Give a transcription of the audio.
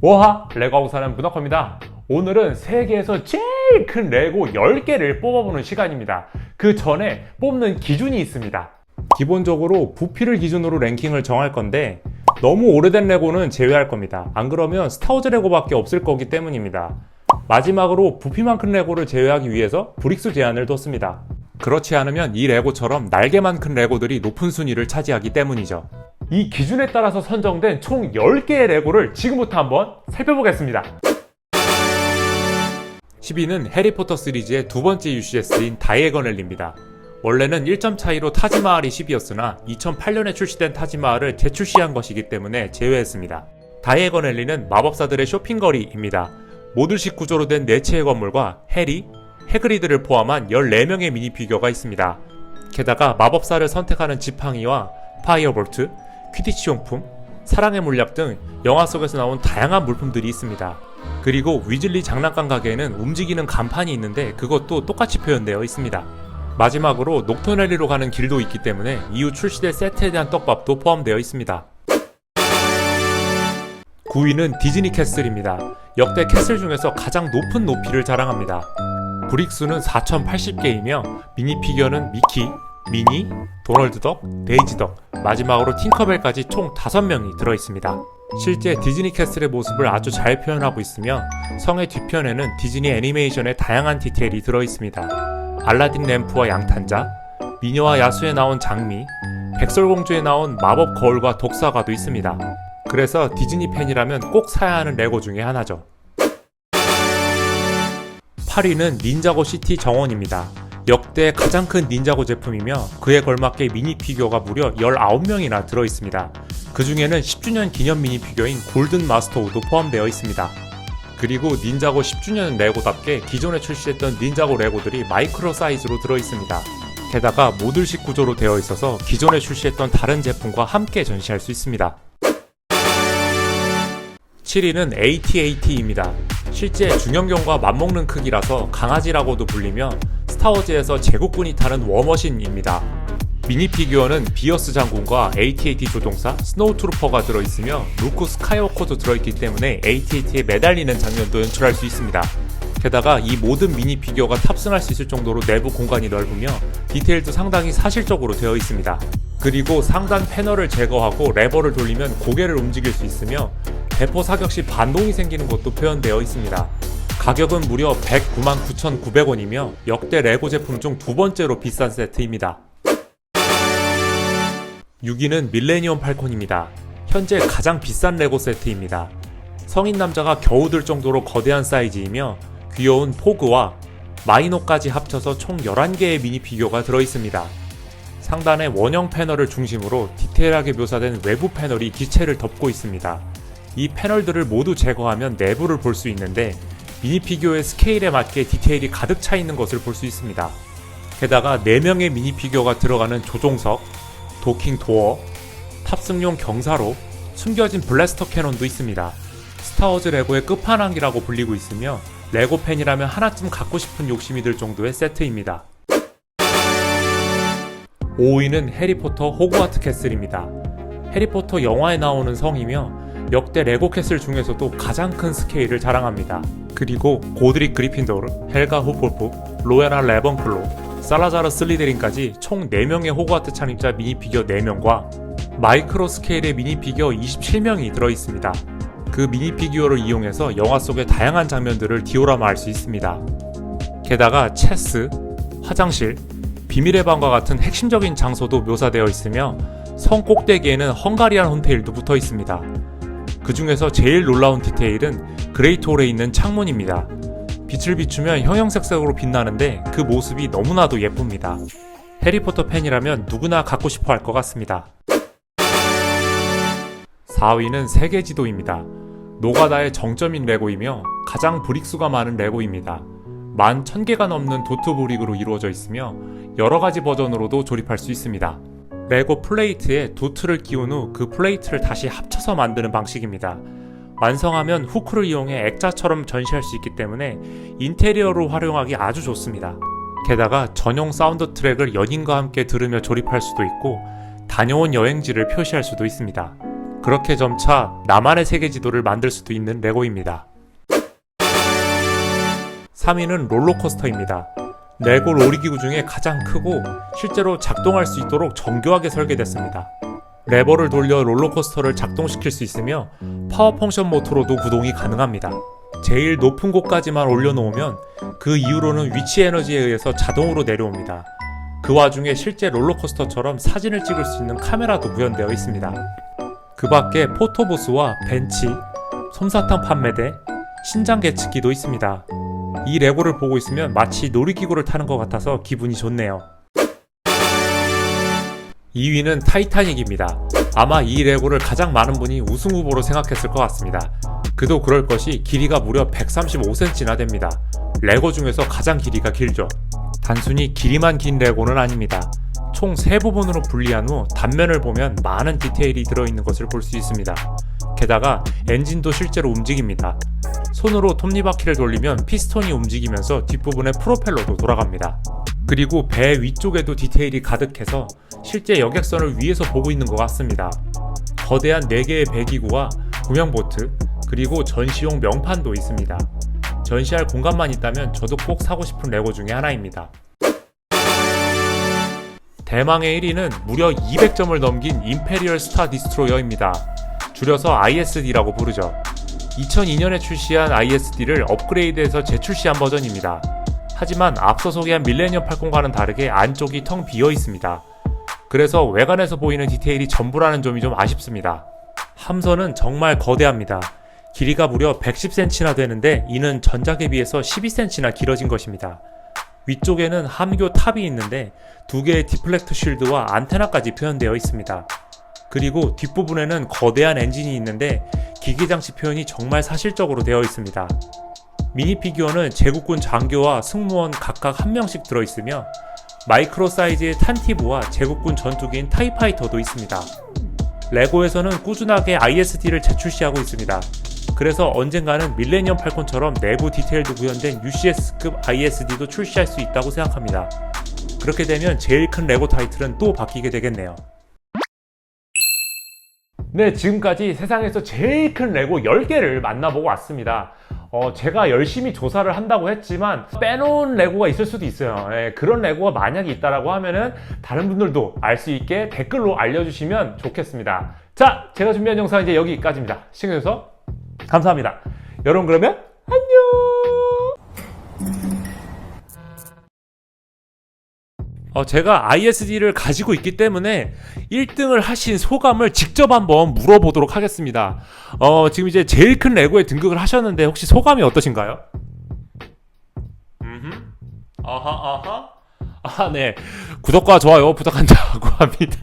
오하! 레고하고 사는 문학화입니다. 오늘은 세계에서 제일 큰 레고 10개를 뽑아보는 시간입니다. 그 전에 뽑는 기준이 있습니다. 기본적으로 부피를 기준으로 랭킹을 정할 건데 너무 오래된 레고는 제외할 겁니다. 안 그러면 스타워즈 레고밖에 없을 거기 때문입니다. 마지막으로 부피만 큰 레고를 제외하기 위해서 브릭스 제한을 뒀습니다. 그렇지 않으면 이 레고처럼 날개만 큰 레고들이 높은 순위를 차지하기 때문이죠. 이 기준에 따라서 선정된 총 10개의 레고를 지금부터 한번 살펴보겠습니다. 10위는 해리포터 시리즈의 두 번째 UCS인 다이애건 앨리입니다. 원래는 1점 차이로 타지마할이 10위였으나 2008년에 출시된 타지마할을 재출시한 것이기 때문에 제외했습니다. 다이애건 앨리는 마법사들의 쇼핑거리입니다. 모듈식 구조로 된 4채의 건물과 해리, 해그리드를 포함한 14명의 미니피규어가 있습니다. 게다가 마법사를 선택하는 지팡이와 파이어볼트, 퀴디치 용품, 사랑의 물약 등 영화 속에서 나온 다양한 물품들이 있습니다. 그리고 위즐리 장난감 가게에는 움직이는 간판이 있는데 그것도 똑같이 표현되어 있습니다. 마지막으로 녹토넬리로 가는 길도 있기 때문에 이후 출시될 세트에 대한 떡밥도 포함되어 있습니다. 9위는 디즈니 캐슬입니다. 역대 캐슬 중에서 가장 높은 높이를 자랑합니다. 브릭수는 4080개이며 미니피규어는 미키, 미니, 도널드 덕, 데이지 덕, 마지막으로 팅커벨까지 총 5명이 들어있습니다. 실제 디즈니 캐슬의 모습을 아주 잘 표현하고 있으며 성의 뒤편에는 디즈니 애니메이션의 다양한 디테일이 들어있습니다. 알라딘 램프와 양탄자, 미녀와 야수에 나온 장미, 백설공주에 나온 마법 거울과 독사가도 있습니다. 그래서 디즈니 팬이라면 꼭 사야 하는 레고 중에 하나죠. 8위는 닌자고 시티 정원입니다. 역대 가장 큰 닌자고 제품이며 그에 걸맞게 미니피규어가 무려 19명이나 들어있습니다. 그 중에는 10주년 기념 미니피규어인 골든 마스터우도 포함되어 있습니다. 그리고 닌자고 10주년 레고답게 기존에 출시했던 닌자고 레고들이 마이크로 사이즈로 들어있습니다. 게다가 모듈식 구조로 되어 있어서 기존에 출시했던 다른 제품과 함께 전시할 수 있습니다. 7위는 AT-AT입니다. 실제 중형견과 맞먹는 크기라서 강아지라고도 불리며 스타워즈에서 제국군이 타는 워머신입니다. 미니피규어는 비어스 장군과 AT-AT 조종사 스노우 트루퍼가 들어있으며 루크 스카이워커도 들어있기 때문에 AT-AT에 매달리는 장면도 연출할 수 있습니다. 게다가 이 모든 미니피규어가 탑승할 수 있을 정도로 내부 공간이 넓으며 디테일도 상당히 사실적으로 되어 있습니다. 그리고 상단 패널을 제거하고 레버를 돌리면 고개를 움직일 수 있으며 대포 사격 시 반동이 생기는 것도 표현되어 있습니다. 가격은 무려 109,900원이며 역대 레고 제품 중 두 번째로 비싼 세트입니다. 6위는 밀레니엄 팔콘입니다. 현재 가장 비싼 레고 세트입니다. 성인 남자가 겨우 들 정도로 거대한 사이즈이며 귀여운 포그와 마이노까지 합쳐서 총 11개의 미니피규어가 들어있습니다. 상단의 원형 패널을 중심으로 디테일하게 묘사된 외부 패널이 기체를 덮고 있습니다. 이 패널들을 모두 제거하면 내부를 볼 수 있는데 미니피규어의 스케일에 맞게 디테일이 가득 차 있는 것을 볼 수 있습니다. 게다가 4명의 미니피규어가 들어가는 조종석, 도킹 도어, 탑승용 경사로, 숨겨진 블래스터 캐논도 있습니다. 스타워즈 레고의 끝판왕이라고 불리고 있으며 레고 팬이라면 하나쯤 갖고 싶은 욕심이 들 정도의 세트입니다. 5위는 해리포터 호그와트 캐슬입니다. 해리포터 영화에 나오는 성이며 역대 레고 캐슬 중에서도 가장 큰 스케일을 자랑합니다. 그리고 고드릭 그리핀도르, 헬가 후폴프, 로에나 레번클로, 살라자르 슬리데린까지 총 4명의 호그와트 창립자 미니피규어 4명과 마이크로 스케일의 미니피규어 27명이 들어있습니다. 그 미니피규어를 이용해서 영화 속의 다양한 장면들을 디오라마할 수 있습니다. 게다가 체스, 화장실, 비밀의 방과 같은 핵심적인 장소도 묘사되어 있으며 성 꼭대기에는 헝가리안 혼테일도 붙어 있습니다. 그 중에서 제일 놀라운 디테일은 그레이트 홀에 있는 창문입니다. 빛을 비추면 형형색색으로 빛나는데 그 모습이 너무나도 예쁩니다. 해리포터 팬이라면 누구나 갖고 싶어 할 것 같습니다. 4위는 세계 지도입니다. 노가다의 정점인 레고이며 가장 브릭수가 많은 레고입니다. 11,000개가 넘는 도트 브릭으로 이루어져 있으며 여러가지 버전으로도 조립할 수 있습니다. 레고 플레이트에 도트를 끼운 후 그 플레이트를 다시 합쳐서 만드는 방식입니다. 완성하면 후크를 이용해 액자처럼 전시할 수 있기 때문에 인테리어로 활용하기 아주 좋습니다. 게다가 전용 사운드 트랙을 연인과 함께 들으며 조립할 수도 있고 다녀온 여행지를 표시할 수도 있습니다. 그렇게 점차 나만의 세계 지도를 만들 수도 있는 레고입니다. 3위는 롤러코스터입니다. 레고 놀이기구 중에 가장 크고 실제로 작동할 수 있도록 정교하게 설계됐습니다. 레버를 돌려 롤러코스터를 작동시킬 수 있으며 파워 펑션 모터로도 구동이 가능합니다. 제일 높은 곳까지만 올려놓으면 그 이후로는 위치 에너지에 의해서 자동으로 내려옵니다. 그 와중에 실제 롤러코스터처럼 사진을 찍을 수 있는 카메라도 구현되어 있습니다. 그 밖에 포토부스와 벤치, 솜사탕 판매대, 신장 계측기도 있습니다. 이 레고를 보고 있으면 마치 놀이기구를 타는 것 같아서 기분이 좋네요. 2위는 타이타닉입니다. 아마 이 레고를 가장 많은 분이 우승 후보로 생각했을 것 같습니다. 그도 그럴 것이 길이가 무려 135cm나 됩니다. 레고 중에서 가장 길이가 길죠. 단순히 길이만 긴 레고는 아닙니다. 총 3부분으로 분리한 후 단면을 보면 많은 디테일이 들어있는 것을 볼 수 있습니다. 게다가 엔진도 실제로 움직입니다. 손으로 톱니바퀴를 돌리면 피스톤이 움직이면서 뒷부분에 프로펠러도 돌아갑니다. 그리고 배 위쪽에도 디테일이 가득해서 실제 여객선을 위에서 보고 있는 것 같습니다. 거대한 4개의 배기구와 구명보트, 그리고 전시용 명판도 있습니다. 전시할 공간만 있다면 저도 꼭 사고 싶은 레고 중에 하나입니다. 대망의 1위는 무려 200점을 넘긴 임페리얼 스타 디스트로이어입니다. 줄여서 ISD라고 부르죠. 2002년에 출시한 ISD를 업그레이드해서 재출시한 버전입니다. 하지만 앞서 소개한 밀레니엄 팔콘과는 다르게 안쪽이 텅 비어 있습니다. 그래서 외관에서 보이는 디테일이 전부라는 점이 좀 아쉽습니다. 함선은 정말 거대합니다. 길이가 무려 110cm나 되는데 이는 전작에 비해서 12cm나 길어진 것입니다. 위쪽에는 함교 탑이 있는데 2개의 디플렉터 쉴드와 안테나까지 표현되어 있습니다. 그리고 뒷부분에는 거대한 엔진이 있는데 기계장치 표현이 정말 사실적으로 되어 있습니다. 미니 피규어는 제국군 장교와 승무원 각각 한 명씩 들어있으며 마이크로 사이즈의 탄티브와 제국군 전투기인 타이파이터도 있습니다. 레고에서는 꾸준하게 ISD를 재출시하고 있습니다. 그래서 언젠가는 밀레니엄 팔콘처럼 내부 디테일도 구현된 UCS급 ISD도 출시할 수 있다고 생각합니다. 그렇게 되면 제일 큰 레고 타이틀은 또 바뀌게 되겠네요. 네, 지금까지 세상에서 제일 큰 레고 10개를 만나보고 왔습니다. 제가 열심히 조사를 한다고 했지만 빼놓은 레고가 있을 수도 있어요. 그런 레고가 만약에 있다라고 하면은 다른 분들도 알 수 있게 댓글로 알려주시면 좋겠습니다. 자, 제가 준비한 영상 이제 여기까지입니다. 시청해주셔서 감사합니다. 여러분 그러면 안녕! 제가 ISD를 가지고 있기 때문에 1등을 하신 소감을 직접 한번 물어보도록 하겠습니다. 지금 이제 제일 큰 레고에 등극을 하셨는데 혹시 소감이 어떠신가요? 아하. 네. 구독과 좋아요 부탁한다고 합니다.